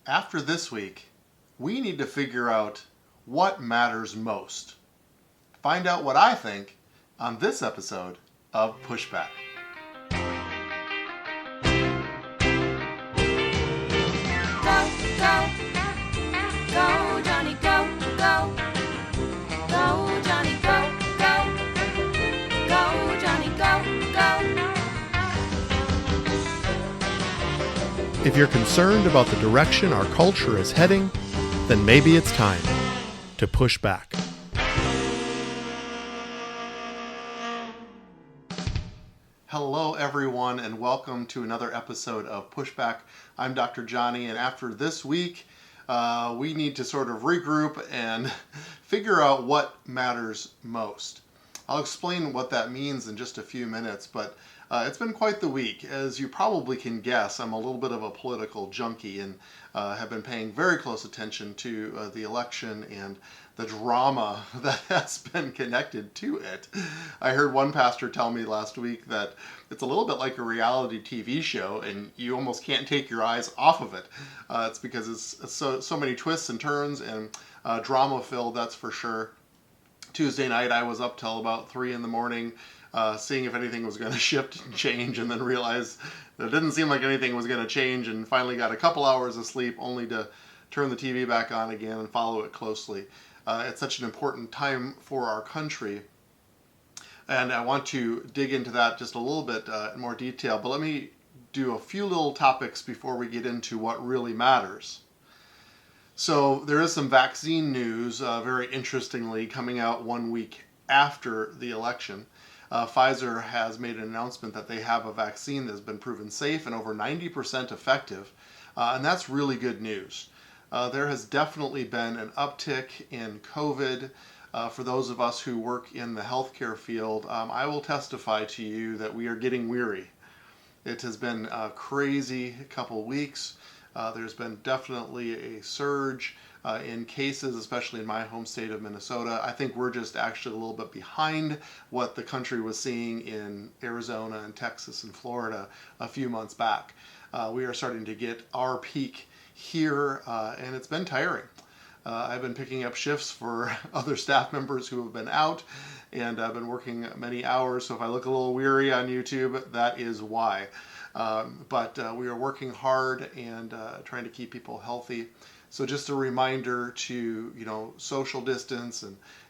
After this week, we need to figure out what matters most. Find out what I think on this episode of Pushback. Go, Jonny, go, go. Go, Jonny, go, go. Go, Jonny, go, go. If you're concerned about the direction our culture is heading, then maybe it's time to push back. Hello, everyone, and welcome to another episode of Pushback. I'm Dr. Jonny, and after this week, we need to sort of regroup and figure out what matters most. I'll explain what that means in just a few minutes, but it's been quite the week. As you probably can guess, I'm a little bit of a political junkie and have been paying very close attention to the election and the drama that has been connected to it. I heard one pastor tell me last week that it's a little bit like a reality TV show and you almost can't take your eyes off of it. It's because it's so many twists and turns and drama filled, that's for sure. Tuesday night I was up till about 3 in the morning seeing if anything was going to shift and change, and then realized that it didn't seem like anything was going to change, and finally got a couple hours of sleep only to turn the TV back on again and follow it closely. It's such an important time for our country, and I want to dig into that just a little bit in more detail, but let me do a few little topics before we get into what really matters. So there is some vaccine news, very interestingly, coming out 1 week after the election. Pfizer has made an announcement that they have a vaccine that has been proven safe and over 90% effective, and that's really good news. There has definitely been an uptick in COVID. For those of us who work in the healthcare field, I will testify to you that we are getting weary. It has been a crazy couple weeks. There's been definitely a surge in cases, especially in my home state of Minnesota. I think we're just actually a little bit behind what the country was seeing in Arizona and Texas and Florida a few months back. We are starting to get our peak here, and it's been tiring. I've been picking up shifts for other staff members who have been out, and I've been working many hours, so if I look a little weary on YouTube, that is why. But we are working hard and trying to keep people healthy. So just a reminder to, social distance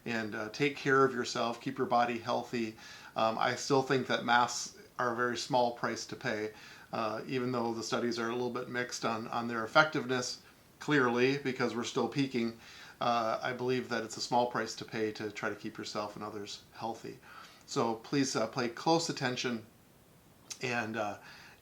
and take care of yourself, keep your body healthy. I still think that masks are a very small price to pay, even though the studies are a little bit mixed on their effectiveness, clearly, because we're still peaking. I believe that it's a small price to pay to try to keep yourself and others healthy. So please pay close attention, and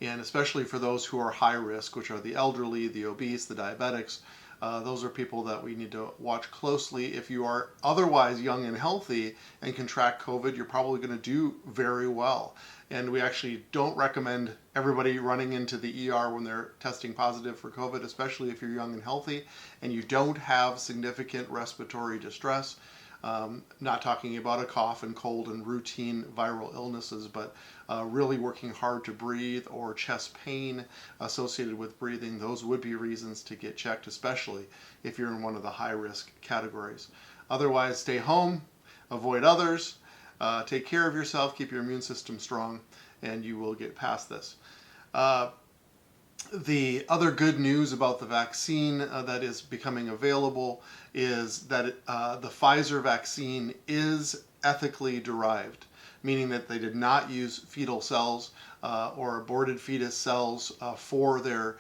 especially for those who are high risk, which are the elderly, the obese, the diabetics. Those are people that we need to watch closely. If you are otherwise young and healthy and contract COVID, you're probably going to do very well. And we actually don't recommend everybody running into the ER when they're testing positive for COVID, especially if you're young and healthy and you don't have significant respiratory distress. Not talking about a cough and cold and routine viral illnesses, but really working hard to breathe or chest pain associated with breathing. Those would be reasons to get checked, especially if you're in one of the high risk categories. Otherwise, stay home, avoid others, take care of yourself, keep your immune system strong, and you will get past this. The other good news about the vaccine that is becoming available is that the Pfizer vaccine is ethically derived, meaning that they did not use fetal cells or aborted fetus cells for their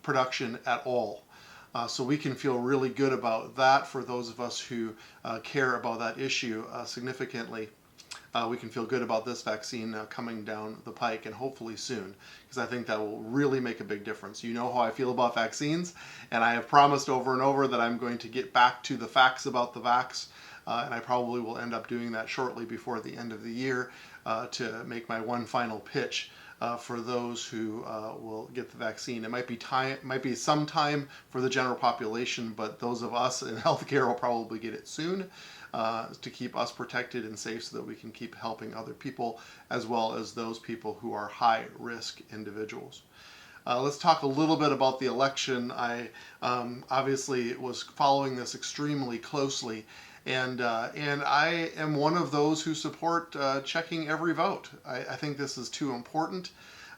production at all. So we can feel really good about that for those of us who care about that issue significantly. We can feel good about this vaccine coming down the pike, and hopefully soon, because I think that will really make a big difference. You know how I feel about vaccines, and I have promised over and over that I'm going to get back to the facts about the vax, and I probably will end up doing that shortly before the end of the year to make my one final pitch for those who will get the vaccine. It might be some time for the general population, but those of us in healthcare will probably get it soon. To keep us protected and safe so that we can keep helping other people, as well as those people who are high risk individuals. Let's talk a little bit about the election. I obviously was following this extremely closely, and I am one of those who support checking every vote. I think this is too important.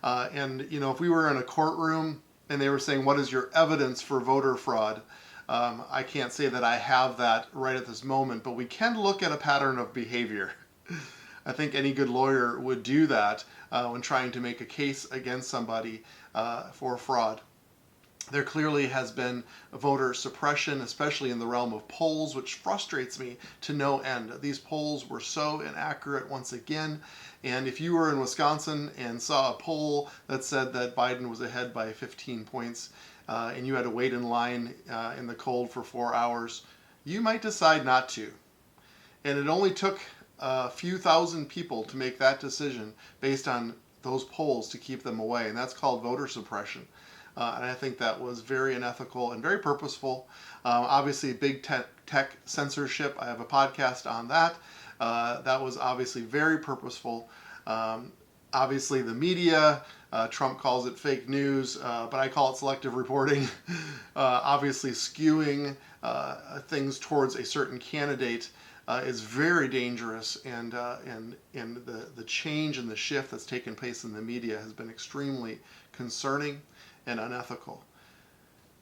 And you know, if we were in a courtroom and they were saying, "What is your evidence for voter fraud?" I can't say that I have that right at this moment, but we can look at a pattern of behavior. I think any good lawyer would do that when trying to make a case against somebody for fraud. There clearly has been voter suppression, especially in the realm of polls, which frustrates me to no end. These polls were so inaccurate once again. And if you were in Wisconsin and saw a poll that said that Biden was ahead by 15 points, and you had to wait in line in the cold for 4 hours, you might decide not to. And it only took a few thousand people to make that decision based on those polls to keep them away, and that's called voter suppression. And I think that was very unethical and very purposeful. Obviously, big tech censorship. I have a podcast on that. That was obviously very purposeful. Obviously, the media, Trump calls it fake news, but I call it selective reporting. Obviously, skewing things towards a certain candidate is very dangerous, and the change and the shift that's taken place in the media has been extremely concerning and unethical.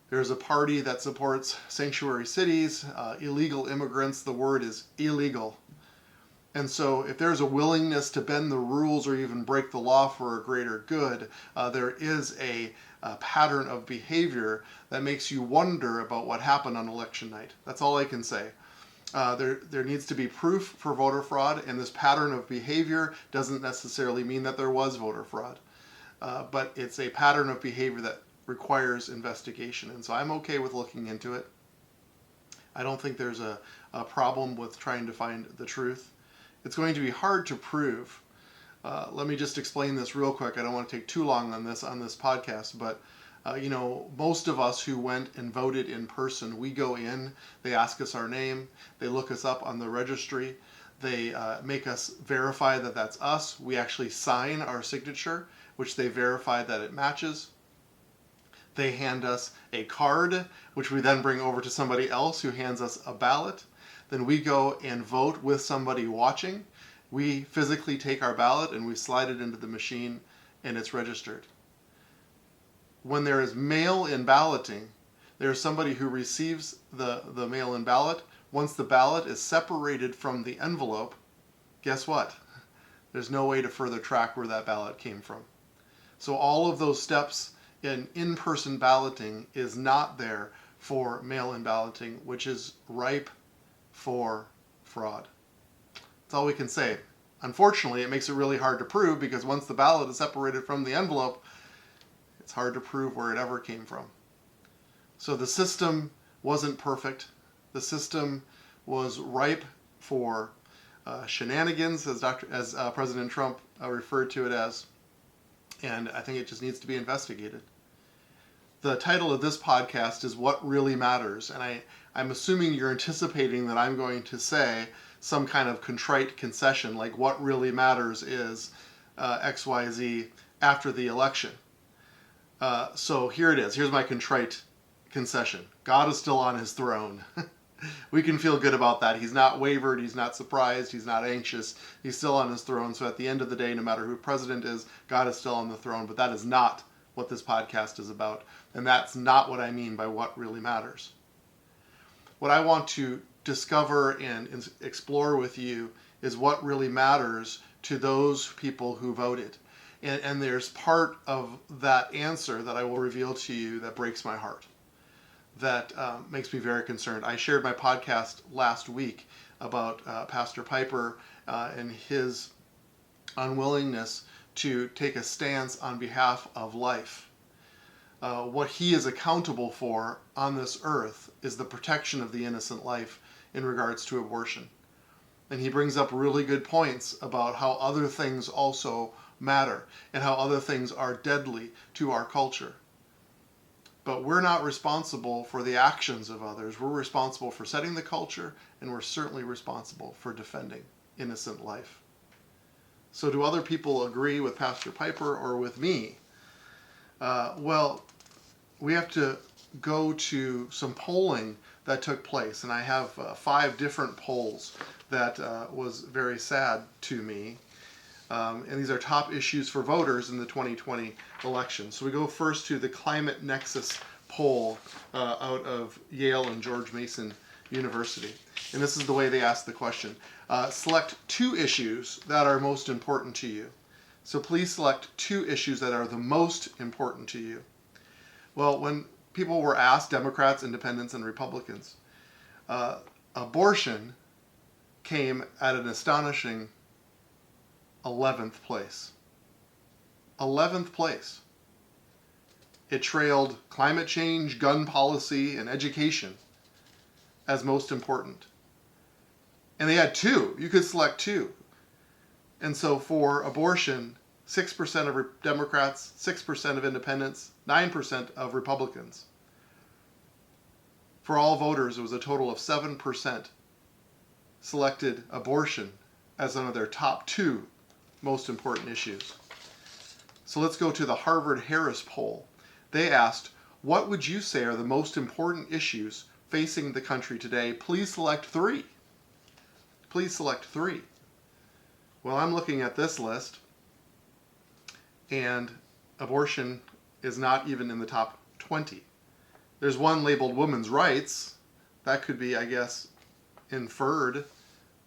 There's a party that supports sanctuary cities, illegal immigrants. The word is illegal. And so if there's a willingness to bend the rules or even break the law for a greater good, there is a pattern of behavior that makes you wonder about what happened on election night. That's all I can say. There needs to be proof for voter fraud, and this pattern of behavior doesn't necessarily mean that there was voter fraud. But it's a pattern of behavior that requires investigation. And so I'm okay with looking into it. I don't think there's a problem with trying to find the truth. It's going to be hard to prove. Let me just explain this real quick. I don't want to take too long on this podcast, but you know, most of us who went and voted in person, we go in, they ask us our name, they look us up on the registry, they make us verify that that's us. We actually sign our signature, which they verify that it matches. They hand us a card, which we then bring over to somebody else who hands us a ballot. Then we go and vote with somebody watching. We physically take our ballot and we slide it into the machine, and it's registered. When there is mail-in balloting, there's somebody who receives the mail-in ballot. Once the ballot is separated from the envelope, guess what? There's no way to further track where that ballot came from. So all of those steps in-person balloting is not there for mail-in balloting, which is ripe for fraud. That's all we can say. Unfortunately, it makes it really hard to prove, because once the ballot is separated from the envelope, it's hard to prove where it ever came from. So the system wasn't perfect. The system was ripe for shenanigans, as President Trump referred to it as, and I think it just needs to be investigated. The title of this podcast is What Really Matters, and I'm assuming you're anticipating that I'm going to say some kind of contrite concession, like what really matters is XYZ after the election. So here it is. Here's my contrite concession. God is still on his throne. We can feel good about that. He's not wavered. He's not surprised. He's not anxious. He's still on his throne. So at the end of the day, no matter who president is, God is still on the throne. But that is not what this podcast is about. And that's not what I mean by what really matters. What I want to discover and explore with you is what really matters to those people who voted. And there's part of that answer that I will reveal to you that breaks my heart, that makes me very concerned. I shared my podcast last week about Pastor Piper and his unwillingness to take a stance on behalf of life. What he is accountable for on this earth is the protection of the innocent life in regards to abortion. And he brings up really good points about how other things also matter and how other things are deadly to our culture. But we're not responsible for the actions of others. We're responsible for setting the culture, and we're certainly responsible for defending innocent life. So do other people agree with Pastor Piper or with me? Well, we have to go to some polling that took place, and I have 5 different polls that was very sad to me. And these are top issues for voters in the 2020 election. So we go first to the Climate Nexus poll out of Yale and George Mason University. And this is the way they asked the question. Select 2 issues that are most important to you. So please select 2 issues that are the most important to you. Well, when people were asked, Democrats, Independents, and Republicans, abortion came at an astonishing 11th place. 11th place. It trailed climate change, gun policy, and education as most important. And they had 2. You could select 2. And so for abortion, 6% of Democrats, 6% of independents, 9% of Republicans. For all voters, it was a total of 7% selected abortion as one of their top 2 most important issues. So let's go to the Harvard-Harris poll. They asked, what would you say are the most important issues facing the country today? Please select 3. Please select 3. Well, I'm looking at this list, and abortion is not even in the top 20. There's one labeled women's rights. That could be, I guess, inferred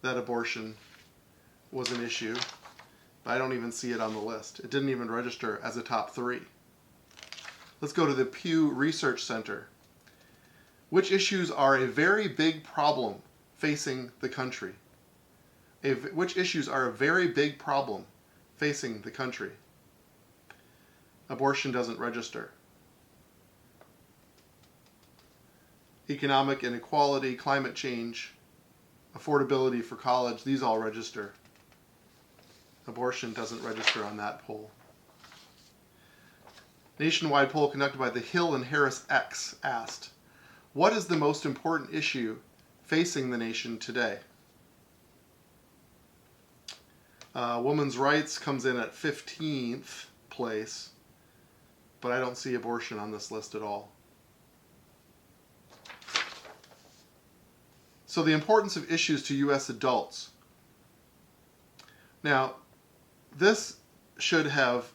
that abortion was an issue, but I don't even see it on the list. It didn't even register as a top 3. Let's go to the Pew Research Center. Which issues are a very big problem facing the country? Which issues are a very big problem facing the country? Abortion doesn't register. Economic inequality, climate change, affordability for college, these all register. Abortion doesn't register on that poll. Nationwide poll conducted by the Hill and Harris X asked, what is the most important issue facing the nation today? Women's rights comes in at 15th place, but I don't see abortion on this list at all. So the importance of issues to U.S. adults. Now, this should have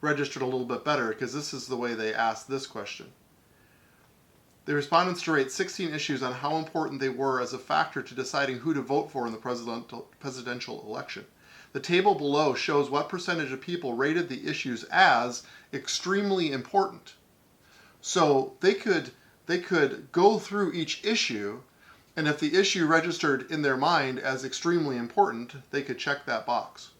registered a little bit better because this is the way they asked this question. The respondents to rate 16 issues on how important they were as a factor to deciding who to vote for in the presidential election. The table below shows what percentage of people rated the issues as extremely important. So they could go through each issue, and if the issue registered in their mind as extremely important, they could check that box.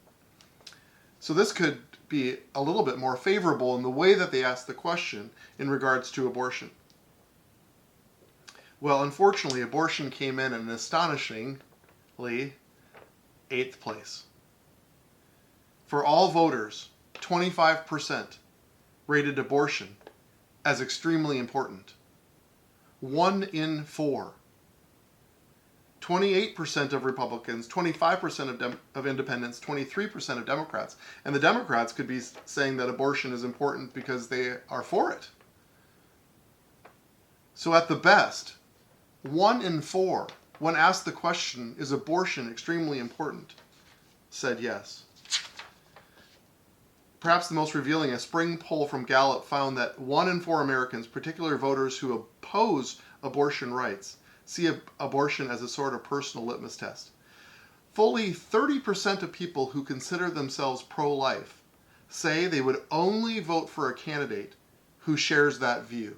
So this could be a little bit more favorable in the way that they asked the question in regards to abortion. Well, unfortunately, abortion came in an astonishingly 8th place. For all voters, 25% rated abortion as extremely important. 1 in 4. 28% of Republicans, 25% of independents, 23% of Democrats. And the Democrats could be saying that abortion is important because they are for it. So at the best, 1 in 4, when asked the question, is abortion extremely important, said yes. Perhaps the most revealing, a spring poll from Gallup found that 1 in 4 Americans, particularly voters who oppose abortion rights, see abortion as a sort of personal litmus test. Fully 30% of people who consider themselves pro-life say they would only vote for a candidate who shares that view.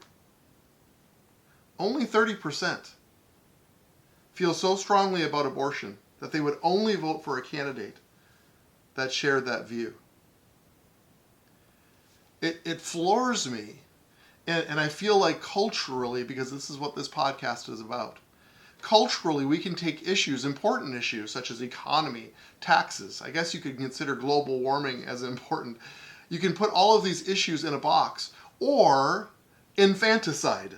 Only 30% feel so strongly about abortion that they would only vote for a candidate that shared that view. It floors me, and I feel like culturally, because this is what this podcast is about, culturally we can take issues, important issues, such as economy, taxes. I guess you could consider global warming as important. You can put all of these issues in a box, or infanticide.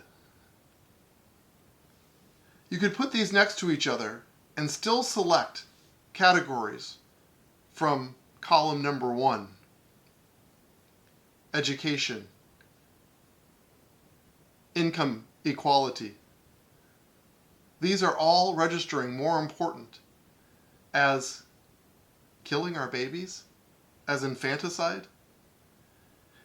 You could put these next to each other and still select categories from column number 1. Education, income equality. These are all registering more important as killing our babies, as infanticide.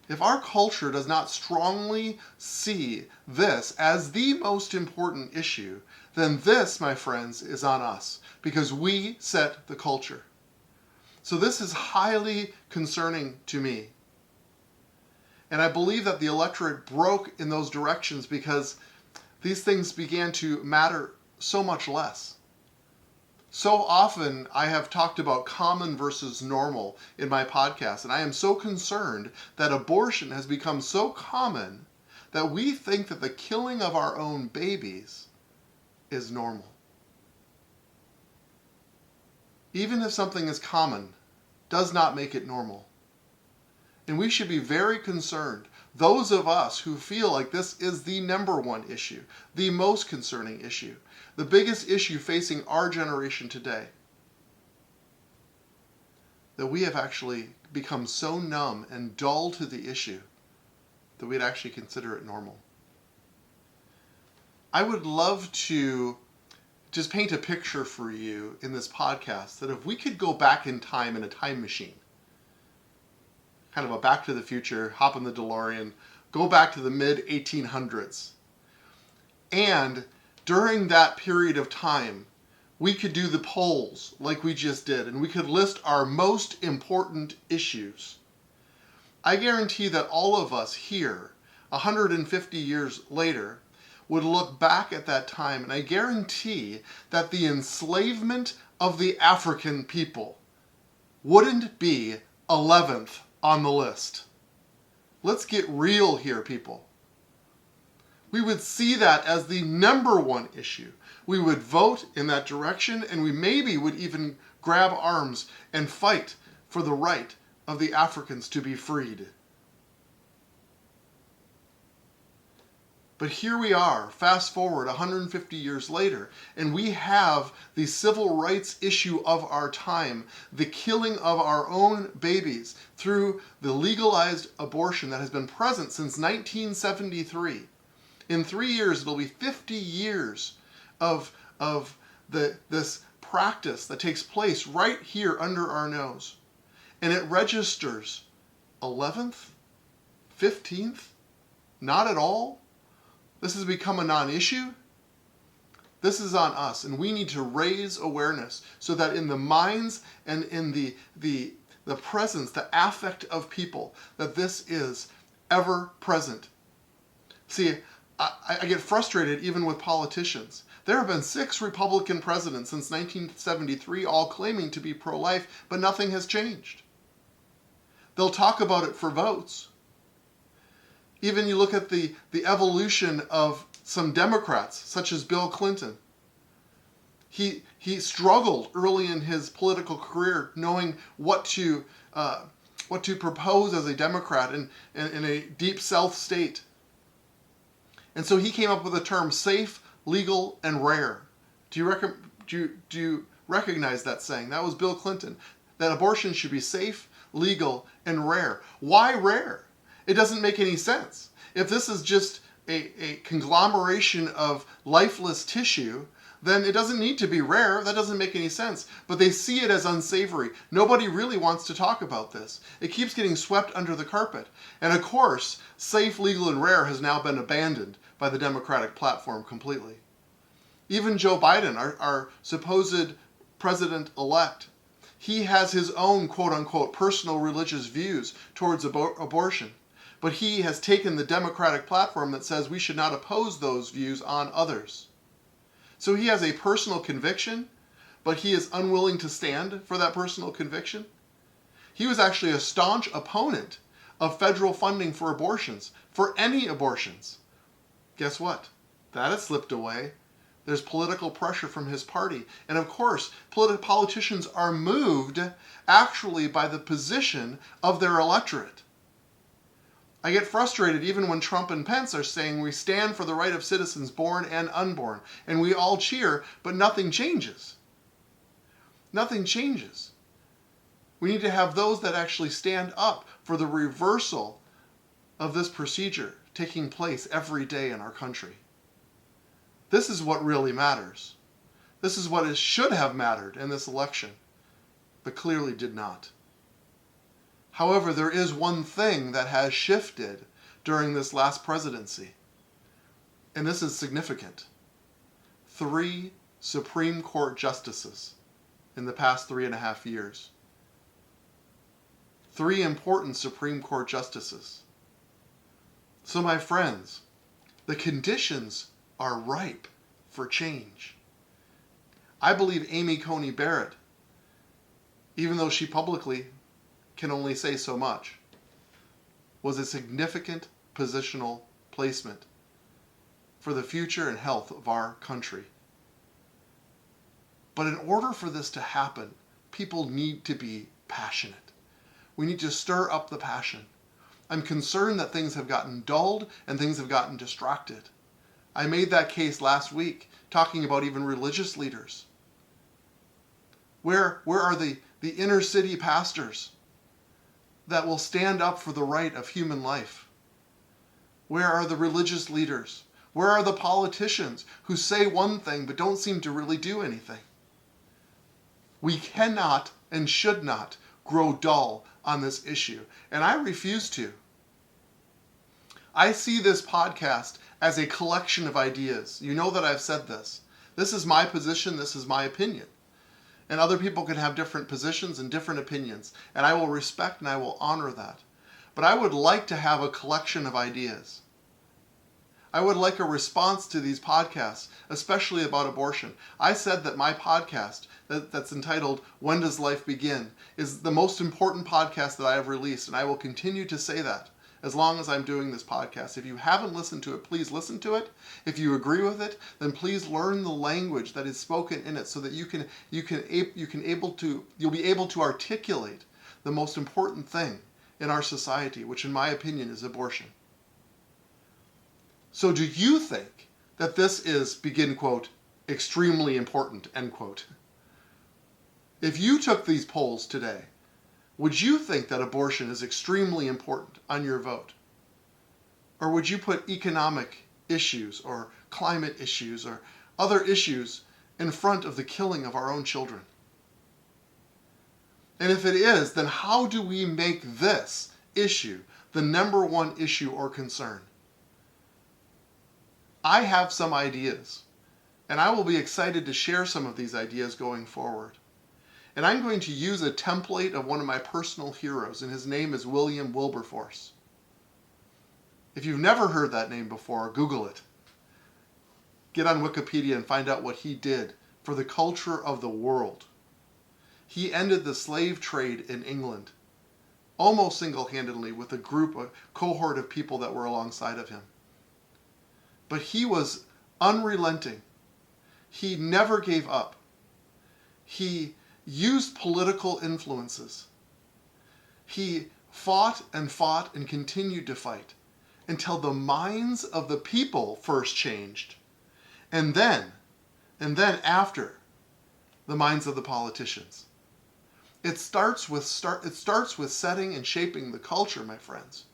If our culture does not strongly see this as the most important issue, then this, my friends, is on us, because we set the culture. So this is highly concerning to me. And I believe that the electorate broke in those directions because these things began to matter so much less. So often I have talked about common versus normal in my podcast, and I am so concerned that abortion has become so common that we think that the killing of our own babies is normal. Even if something is common, does not make it normal. And we should be very concerned, those of us who feel like this is the number one issue, the most concerning issue, the biggest issue facing our generation today, that we have actually become so numb and dull to the issue that we'd actually consider it normal. I would love to just paint a picture for you in this podcast that if we could go back in time in a time machine, kind of a Back to the Future, hop in the DeLorean, go back to the mid-1800s. And during that period of time, we could do the polls like we just did, and we could list our most important issues. I guarantee that all of us here, 150 years later, would look back at that time, and I guarantee that the enslavement of the African people wouldn't be 11th on the list. Let's get real here, people. We would see that as the number one issue. We would vote in that direction, and we maybe would even grab arms and fight for the right of the Africans to be freed. But here we are, fast forward 150 years later, and we have the civil rights issue of our time, the killing of our own babies through the legalized abortion that has been present since 1973. In 3 years, it'll be 50 years of this practice that takes place right here under our nose. And it registers 11th, 15th, not at all. This has become a non-issue. This is on us, and we need to raise awareness so that in the minds and in the presence, the affect of people, that this is ever present. See, I get frustrated even with politicians. There have been 6 Republican presidents since 1973, all claiming to be pro-life, but nothing has changed. They'll talk about it for votes. Even you look at the evolution of some Democrats, such as Bill Clinton. He struggled early in his political career knowing what to propose as a Democrat in a deep South state. And so he came up with the term safe, legal, and rare. Do you recognize that saying? That was Bill Clinton. That abortion should be safe, legal, and rare. Why rare? It doesn't make any sense. If this is just a conglomeration of lifeless tissue, then it doesn't need to be rare. That doesn't make any sense. But they see it as unsavory. Nobody really wants to talk about this. It keeps getting swept under the carpet. And of course, safe, legal, and rare has now been abandoned by the Democratic platform completely. Even Joe Biden, our supposed president-elect, he has his own quote-unquote personal religious views towards abortion. But he has taken the Democratic platform that says we should not oppose those views on others. So he has a personal conviction, but he is unwilling to stand for that personal conviction. He was actually a staunch opponent of federal funding for abortions, for any abortions. Guess what? That has slipped away. There's political pressure from his party. And of course, politicians are moved actually by the position of their electorate. I get frustrated even when Trump and Pence are saying we stand for the right of citizens born and unborn. And we all cheer, but nothing changes. Nothing changes. We need to have those that actually stand up for the reversal of this procedure taking place every day in our country. This is what really matters. This is what should have mattered in this election, but clearly did not. However, there is one thing that has shifted during this last presidency, and this is significant. 3 Supreme Court justices in the past 3.5 years. 3 important Supreme Court justices. So my friends, the conditions are ripe for change. I believe Amy Coney Barrett, even though she publicly can only say so much, was a significant positional placement for the future and health of our country. But in order for this to happen, people need to be passionate. We need to stir up the passion. I'm concerned that things have gotten dulled and things have gotten distracted. I made that case last week, talking about even religious leaders. Where are the inner city pastors that will stand up for the right of human life? Where are the religious leaders? Where are the politicians who say one thing but don't seem to really do anything? We cannot and should not grow dull on this issue, and I refuse to. I see this podcast as a collection of ideas. You know that I've said this. This is my position, this is my opinion. And other people can have different positions and different opinions, and I will respect and I will honor that. But I would like to have a collection of ideas. I would like a response to these podcasts, especially about abortion. I said that my podcast, that's entitled When Does Life Begin, is the most important podcast that I have released, and I will continue to say that as long as I'm doing this podcast. If you haven't listened to it, please listen to it. If you agree with it, then please learn the language that is spoken in it so that you'll be able to articulate the most important thing in our society, which in my opinion is abortion. So do you think that this is, begin quote, extremely important, end quote? If you took these polls today, would you think that abortion is extremely important on your vote? Or would you put economic issues or climate issues or other issues in front of the killing of our own children? And if it is, then how do we make this issue the number one issue or concern? I have some ideas, and I will be excited to share some of these ideas going forward. And I'm going to use a template of one of my personal heroes, and his name is William Wilberforce. If you've never heard that name before, Google it. Get on Wikipedia and find out what he did for the culture of the world. He ended the slave trade in England, almost single-handedly, with a cohort of people that were alongside of him. But he was unrelenting. He never gave up. He used political influences. He fought and continued to fight until the minds of the people first changed, and then after, the minds of the politicians. It starts with setting and shaping the culture, my friends.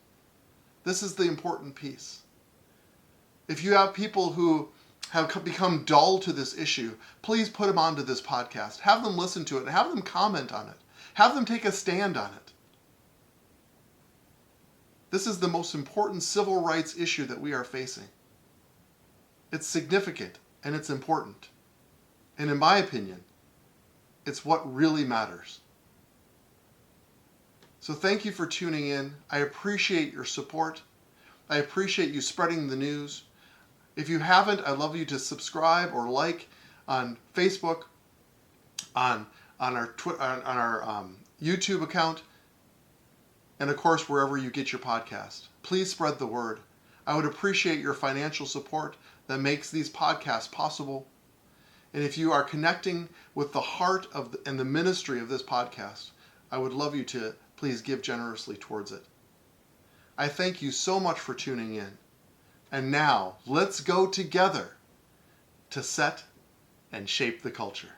This is the important piece. If you have people who have become dull to this issue, please put them onto this podcast. Have them listen to it and have them comment on it. Have them take a stand on it. This is the most important civil rights issue that we are facing. It's significant and it's important. And in my opinion, it's what really matters. So thank you for tuning in. I appreciate your support. I appreciate you spreading the news. If you haven't, I'd love you to subscribe or like on Facebook, on our YouTube account, and of course wherever you get your podcast. Please spread the word. I would appreciate your financial support that makes these podcasts possible. And if you are connecting with the heart of and the ministry of this podcast, I would love you to please give generously towards it. I thank you so much for tuning in. And now, let's go together to set and shape the culture.